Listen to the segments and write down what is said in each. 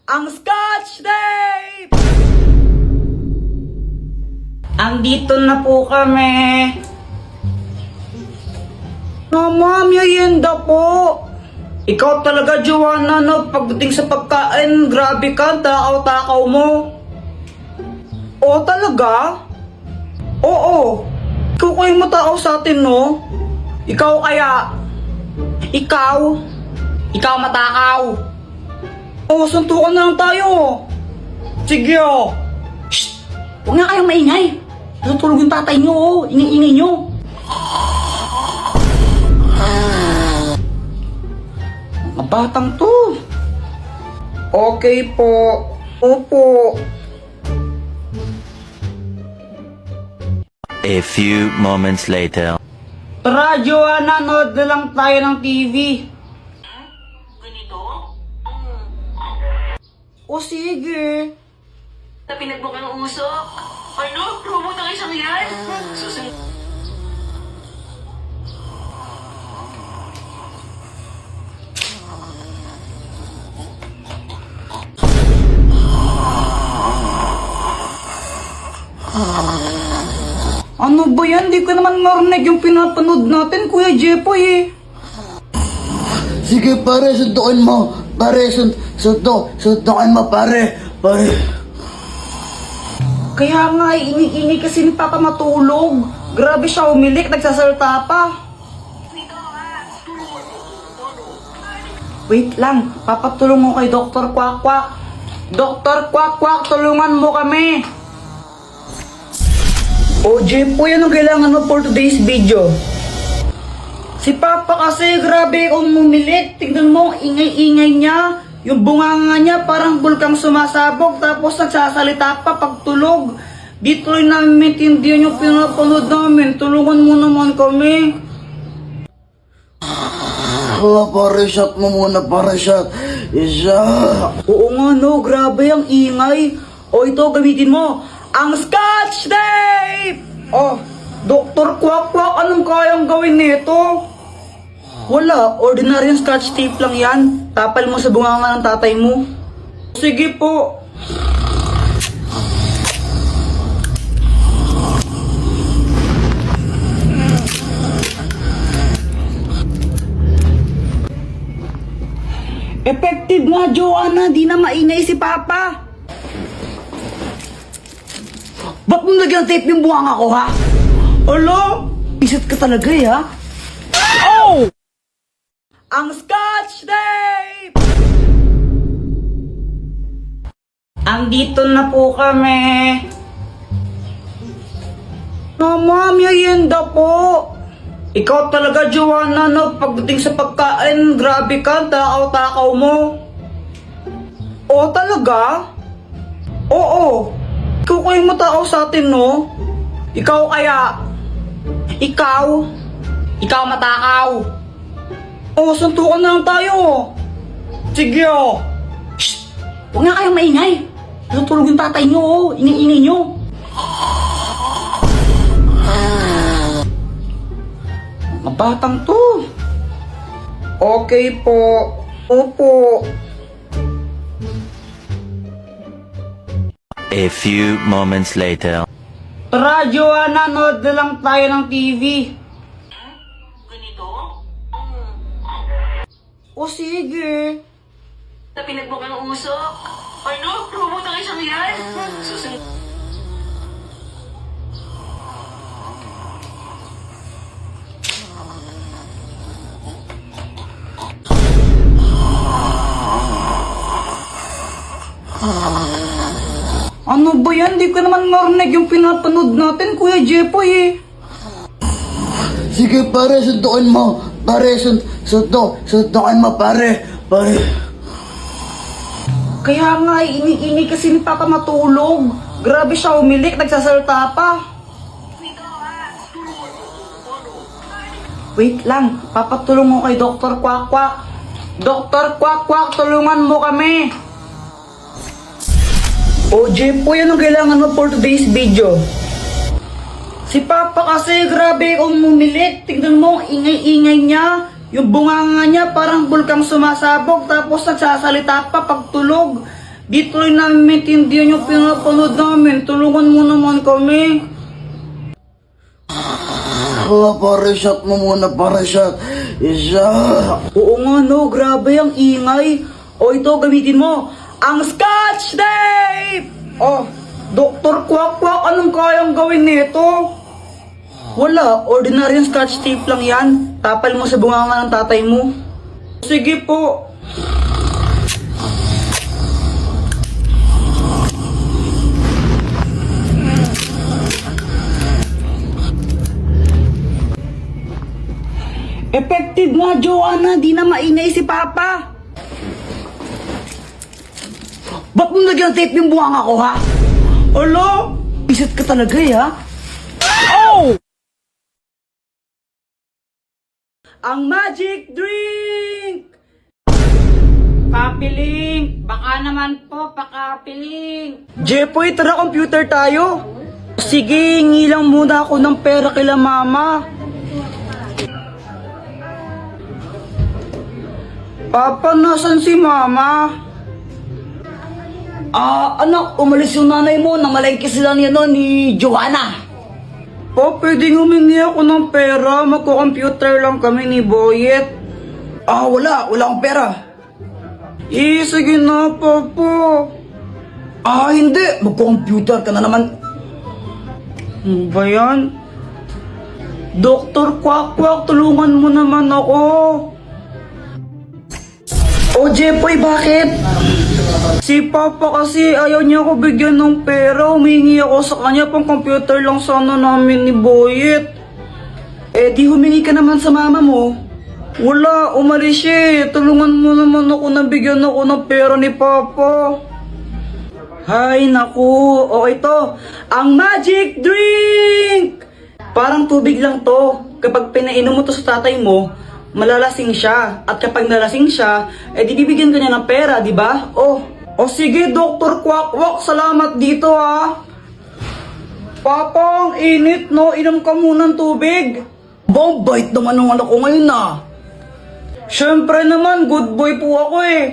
ang Scotch Tape! Andito na po kami. Mama, merienda po. Ikaw talaga, Joanna, no? Pagdating sa pagkain, grabe ka, takaw-takaw mo. Oo, talaga? Oo. Ikaw kayo matakaw sa atin, no? Ikaw kaya? Ikaw? Ikaw matakaw? Oo, suntukan na lang tayo. Sige, oh. Shh! Huwag nga kayong maingay. Natutulog yung tatay nyo, oh. Ingay-ingay nyo. Mga batang to. Okay po. Opo. A few moments later. Tara, Joanna, nood na lang tayo ng TV. Ganito? O sige. Na pinagbuk ang usok? Ano? Robot ang isang yan? Susunod. Ano ba yan? Di ko naman narinig yung pinapanood natin, Kuya Jepoy eh. Sige pare, suntukin mo. Pare, suntukin mo pare. Pare. Kaya nga, ini kasi ni Papa matulog. Grabe siya umilik, nagsasalta pa. Wait lang, papatulong mo kay Dr. Quack Quack. Dr. Quack Quack, tulungan mo kami. O Jepoy, anong kailangan mo for today's video? Si Papa kasi, grabe umilik. Tingnan mo, ingay-ingay niya. Yung bunganga niya parang bulkang sumasabog tapos nagsasalita pa pagtulog. Di tuloy namin maintindihan yung pinapanood namin. Tulungan mo naman kami. Pare, shot mo muna, pare, shot. Isa. Oo nga no, grabe ang ingay. O ito, gamitin mo. Ang Scotch Tape! Oh, Dr. Quack Quack, anong kayang gawin nito? Wala, ordinary Scotch Tape lang yan. Tapal mo sa bunganga ng tatay mo. Sige po. Effective nga, Joanna. Di na maingay si Papa. Ba't mo lagyan ng tape yung bunganga ko, ha? Alo? Isat ka talaga, eh, ha? Oh! Ang Scotch Tape! Andito na po kami. Mama, merienda po. Ikaw talaga, Joanna, no? Pagdating sa pagkain, grabe ka, takaw-takaw mo. Oo, talaga? Oo. Ikaw kayo matakaw sa atin, no? Ikaw kaya? Ikaw? Ikaw matakaw? Oo, suntukan na lang tayo. Sige, oh. Shh! Huwag nga kayong maingay. Natutulog yung tatay nyo, oh. Ingay-ingay nyo. Mga batang to. Okay po. Opo. A few moments later. Tara, Joanna, nood na lang tayo ng TV. Ganito? O sige. Na pinagbuk ang usok? Ano? Robot ang isang yan? Susunod. Ano ba yan? Di ko naman narinig yung pinapanood natin, Kuya Jepoy eh. Sige pare, suntukin mo. Pare, suntukin mo pare. Pare. Kaya nga, ini kasi ni Papa matulog. Grabe siya umilik, nagsasalta pa. Wait lang, papatulong mo kay Dr. Quack Quack. Dr. Quack Quack, tulungan mo kami. O Jepoy, anong kailangan mo for today's video? Si Papa kasi, grabe umilik. Tingnan mo, ingay-ingay niya. Yung bunganga niya parang bulkang sumasabog tapos nagsasalita pa pagtulog. Di tuloy namin maintindihan yung pinapanood namin. Tulungan mo naman kami. Pare, shot mo muna, pare, shot. Isa. Oo nga no, grabe ang ingay. O ito, gamitin mo. Ang Scotch Tape! Oh, Dr. Quack Quack, anong kayang gawin nito? Wala, ordinary Scotch Tape lang yan. Tapal mo sa bunganga ng tatay mo. Sige po. Effective nga, Joanna. Di na maingay si Papa. Ba't mo nagyang tape yung buwanga ko, ha? Alo? Isat ka talaga, ha? Oh! Ang magic drink! Papiling! Baka naman po, pakapiling. Jepoy, tara computer tayo. Sige, ngilang muna ako ng pera kila mama. Papa, nasan si mama? Anak, umalis yung nanay mo. Namalengke sila niya no, ni Joanna. Pa, pwedeng humingi ako ng pera. Magko-computer lang kami ni Boyet. Wala akong pera. Sige na, Papa. Hindi. Magko-computer ka na naman. Ano ba yan? Dr. Quack Quack, tulungan mo naman ako. Jepoy, bakit? Si Papa kasi ayaw niya ako bigyan ng pera. Humingi ako sa kanya, pang computer lang sana namin ni Boyet. Di humingi ka naman sa mama mo. Wala, umalis siya. Tulungan mo naman ako na bigyan ako ng pera ni Papa. Hay, naku. O ito, ang magic drink! Parang tubig lang to. Kapag pinainom mo to sa tatay mo, malalasing siya. At kapag nalasing siya, di bibigyan ka niya ng pera, di ba? O sige, Dr. Quack Quack, salamat dito, ha. Papa, ang init, no? Inom ka muna ng tubig. Bait naman ng anak ko ngayon, na. Siyempre naman, good boy po ako, eh.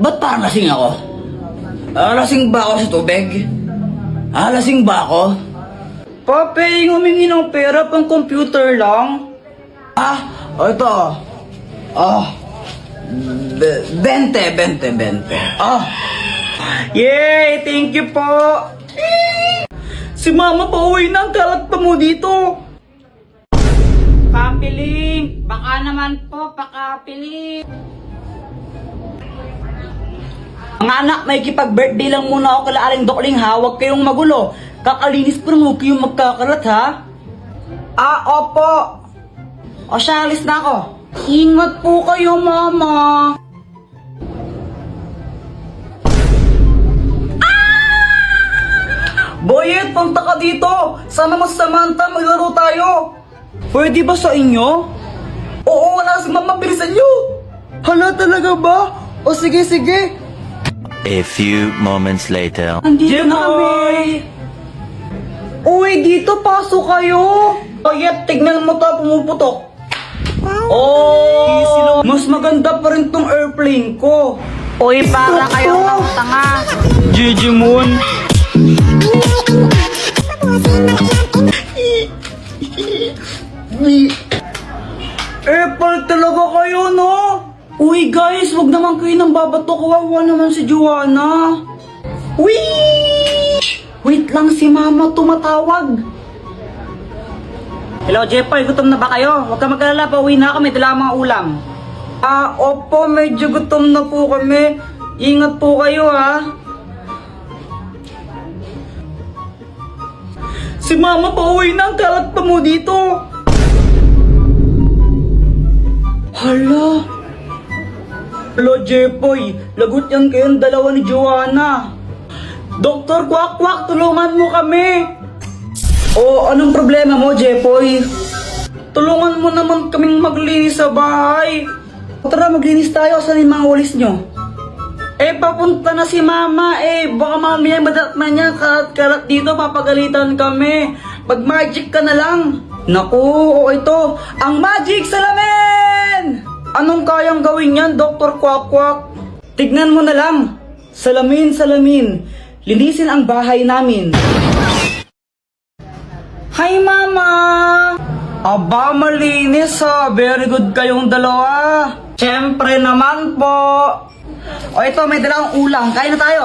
Ba't parang lasing ako? Lasing ba ako sa tubig? Lasing ba ako? Pape, humingi ng pera pang computer lang. Ito. 20. Yay! Thank you po! Si Mama pauwi na, ang kalat pa mo dito. Papiling! Baka naman po, pakapiling. Mga anak, may kipag-birthday lang muna ako kala Aling Dokling, ha? Huwag kayong magulo. Kakalinis pa rin, huwag kayong magkakalat, ha? Opo. O siya, alis na ako. Ingat po kayo, Mama. Boyet, punta ka dito. Sama mo si Samantha, maglaro tayo. Pwede ba sa inyo? Oo, wala si Mama, bilisan nyo. Hala, talaga ba? O sige. A few moments later. Andito na kami. Uy, dito, pasok kayo. Boyet, tignan mo to, pumuputok. Mas maganda pa rin tong airplane ko. Uy, para kayong tanga. Gigi Moon. Apple talaga kayo, no? Uy, guys, wag naman kayo nang babato. Kawawa naman si Joanna. Wait lang, si Mama tumatawag. Hello, Jepoy, gutom na ba kayo? Huwag ka mag-alala, pauwi na kami, dala ang mga ulam. Opo, medyo gutom na po kami. Ingat po kayo, ha? Si Mama pauwi na, ang kalat pa mo dito. Hala, Jepoy, lagot yan kayong dalawa ni Joanna. Dr. Quack Quack, tulungan mo kami. Anong problema mo, Jepoy? Tulungan mo naman kaming maglinis sa bahay. Tara, maglinis tayo. Saan yung mga walis nyo? Papunta na si Mama. Baka mamaya madatnan niya. Kalat dito, papagalitan kami. Mag-magic ka na lang. Naku, ito. Ang magic salamin! Anong kayang gawin yan, Dr. Kwakwak? Tignan mo na lang. Salamin, salamin. Linisin ang bahay namin. Hi, Mama! Aba, malinis ha. Very good kayong dalawa. Siyempre naman po. O ito, may dalang ulam. Kain na tayo.